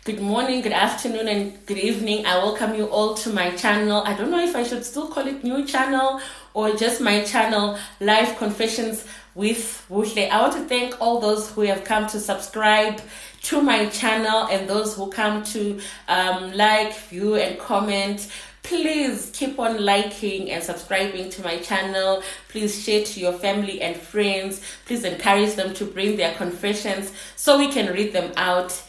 Good morning, good afternoon, and good evening. I welcome you all to my channel. I don't know if I should still call it new channel or just my channel, Life Confessions with Wuhle. I want to thank all those who have come to subscribe to my channel and those who come to like, view, and comment. Please keep on liking and subscribing to my channel. Please share to your family and friends. Please encourage them to bring their confessions so we can read them out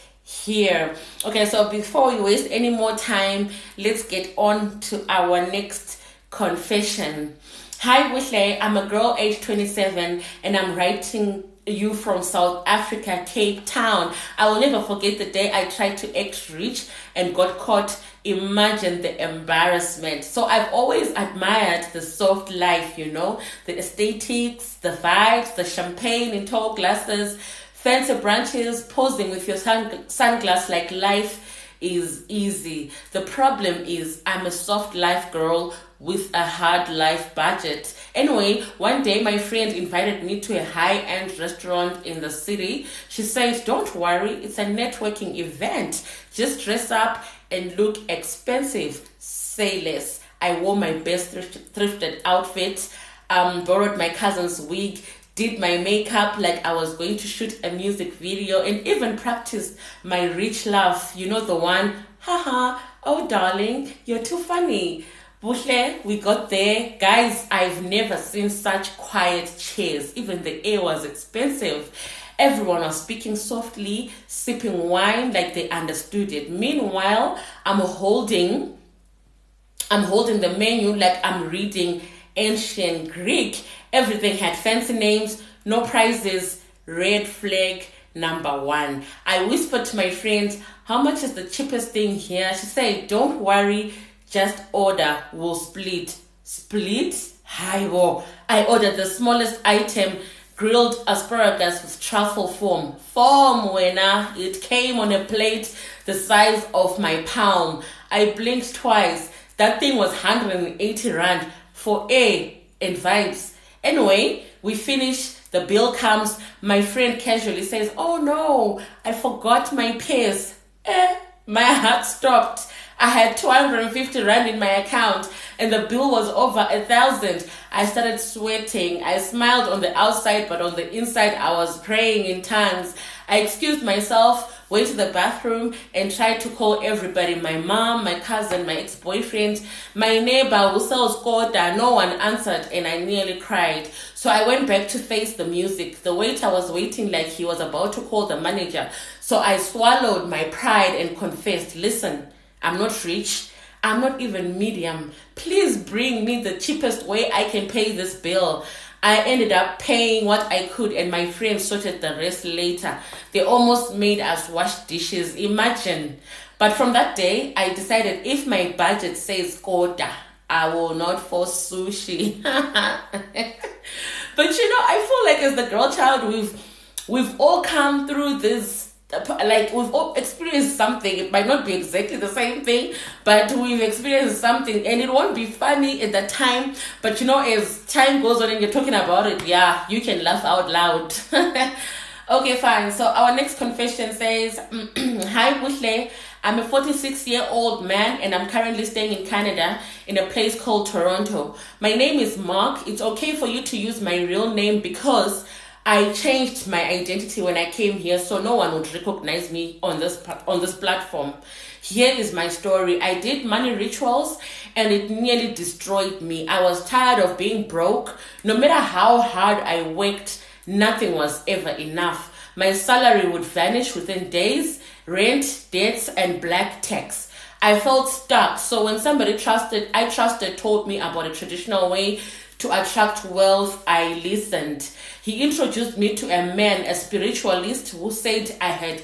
here. Okay, so before we waste any more time, let's get on to our next confession. Hi Wuhle, I'm a girl aged 27 and I'm writing you from South Africa, Cape Town. I will never forget the day I tried to act rich and got caught. Imagine the embarrassment. So I've always admired the soft life, the aesthetics, the vibes, the champagne in tall glasses, fancy brunches, posing with your sunglass like life is easy. The problem is I'm a soft life girl with a hard life budget. Anyway, one day my friend invited me to a high-end restaurant in the city. She said, don't worry, it's a networking event. Just dress up and look expensive. Say less. I wore my best thrifted outfit, borrowed my cousin's wig, did my makeup like I was going to shoot a music video, and even practiced my rich laugh. You know the one, haha, oh darling, you're too funny. Wuhle, we got there. Guys, I've never seen such quiet chairs. Even the air was expensive. Everyone was speaking softly, sipping wine like they understood it. Meanwhile, I'm holding the menu like I'm reading ancient Greek. Everything had fancy names, no prizes, red flag number 1. I whispered to my friend, how much is the cheapest thing here? She said, don't worry, just order, we'll split. Split? Hi-wo. I ordered the smallest item, grilled asparagus with truffle foam. It came on a plate the size of my palm. I blinked twice. That thing was 180 rand for air and vibes. Anyway, we finish, the bill comes, my friend casually says, oh no, I forgot my purse. My heart stopped. I had 250 rand in my account and the bill was over 1,000. I started sweating. I smiled on the outside, but on the inside I was praying in tongues. I excused myself, went to the bathroom and tried to call everybody. My mom, my cousin, my ex-boyfriend, my neighbor who sells koda. No one answered and I nearly cried. So I went back to face the music. The waiter was waiting like he was about to call the manager. So I swallowed my pride and confessed, listen, I'm not rich. I'm not even medium. Please bring me the cheapest way I can pay this bill. I ended up paying what I could and my friends sorted the rest later. They almost made us wash dishes. Imagine. But from that day, I decided if my budget says koda, I will not force sushi. But I feel like as the girl child, we've all come through this. Like we've all experienced something. It might not be exactly the same thing, but we've experienced something and it won't be funny at the time, but as time goes on and you're talking about it, yeah, you can laugh out loud. Okay, fine. So our next confession says, hi Wuhle, I'm a 46-year-old man and I'm currently staying in Canada in a place called Toronto. My name is Mark. It's okay for you to use my real name because I changed my identity when I came here, so no one would recognize me on this platform. Here is my story. I did money rituals and it nearly destroyed me. I was tired of being broke. No matter how hard I worked, nothing was ever enough. My salary would vanish within days, rent, debts, and black tax. I felt stuck. So when somebody I trusted told me about a traditional way to attract wealth, I listened. He introduced me to a man, a spiritualist, who said I had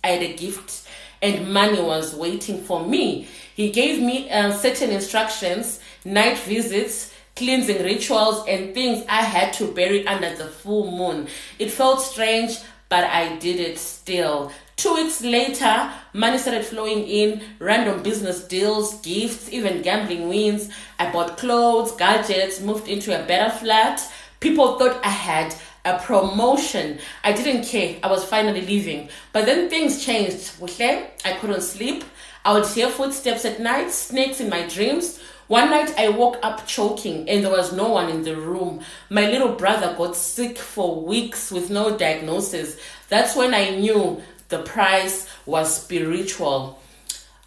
a gift and money was waiting for me. He gave me certain instructions, night visits, cleansing rituals, and things I had to bury under the full moon. It felt strange, but I did it still. 2 weeks later, money started flowing in, random business deals, gifts, even gambling wins. I bought clothes, gadgets, moved into a better flat. People thought I had a promotion. I didn't care. I was finally leaving. But then things changed. I couldn't sleep. I would hear footsteps at night, snakes in my dreams. One night I woke up choking and there was no one in the room. My little brother got sick for weeks with no diagnosis. That's when I knew the price was spiritual.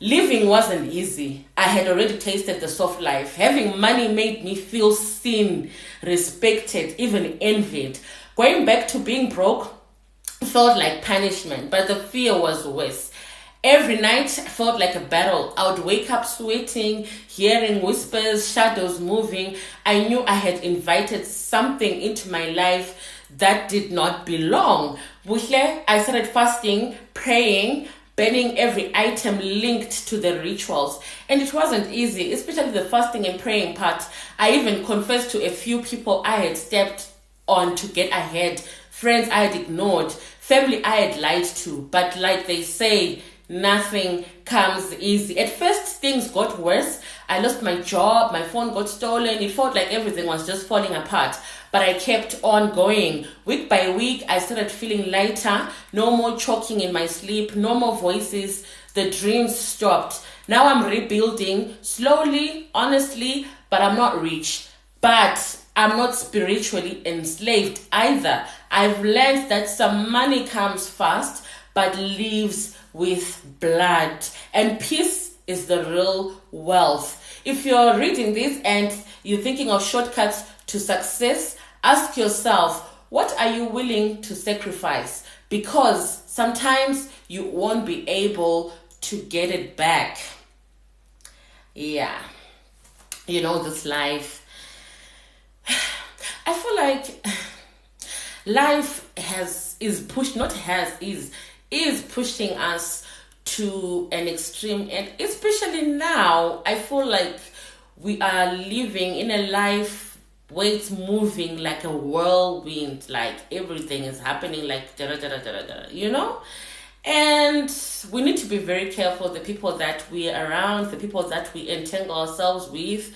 Living wasn't easy. I had already tasted the soft life. Having money made me feel seen, respected, even envied. Going back to being broke felt like punishment, but the fear was worse. Every night felt like a battle. I would wake up sweating, hearing whispers, shadows moving. I knew I had invited something into my life that did not belong. I started fasting, praying, banning every item linked to the rituals. And it wasn't easy, especially the fasting and praying part. I even confessed to a few people I had stepped on to get ahead, friends I had ignored, family I had lied to. But like they say, nothing comes easy. At first, things got worse. I lost my job, my phone got stolen. It felt like everything was just falling apart. But I kept on going. Week by week, I started feeling lighter. No more choking in my sleep, no more voices. The dreams stopped. Now I'm rebuilding, slowly, honestly, but I'm not rich. But I'm not spiritually enslaved either. I've learned that some money comes fast, but leaves with blood. And peace is the real wealth. If you're reading this and you're thinking of shortcuts to success, ask yourself, what are you willing to sacrifice? Because sometimes you won't be able to get it back. Yeah. This life. I feel like life is pushing us to an extreme, and especially now I feel like we are living in a life where it's moving like a whirlwind, like everything is happening like da da da da da da, and we need to be very careful, the people that we are around, the people that we entangle ourselves with,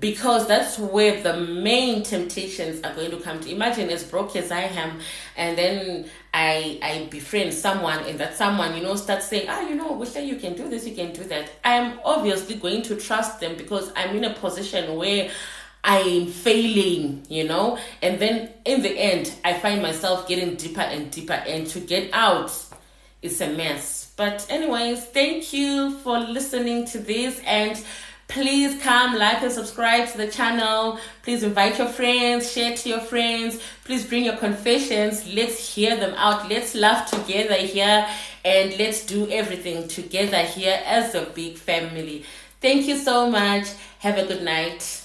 because that's where the main temptations are going to come to. Imagine as broke as I am, and then I befriend someone, and that someone, starts saying, Wisha, you can do this, you can do that. I'm obviously going to trust them because I'm in a position where I'm failing, and then in the end, I find myself getting deeper and deeper, and to get out, it's a mess. But anyways, thank you for listening to this, and please come like and subscribe to the channel. Please invite your friends, share to your friends. Please bring your confessions. Let's hear them out. Let's laugh together here, and let's do everything together here as a big family. Thank you so much. Have a good night.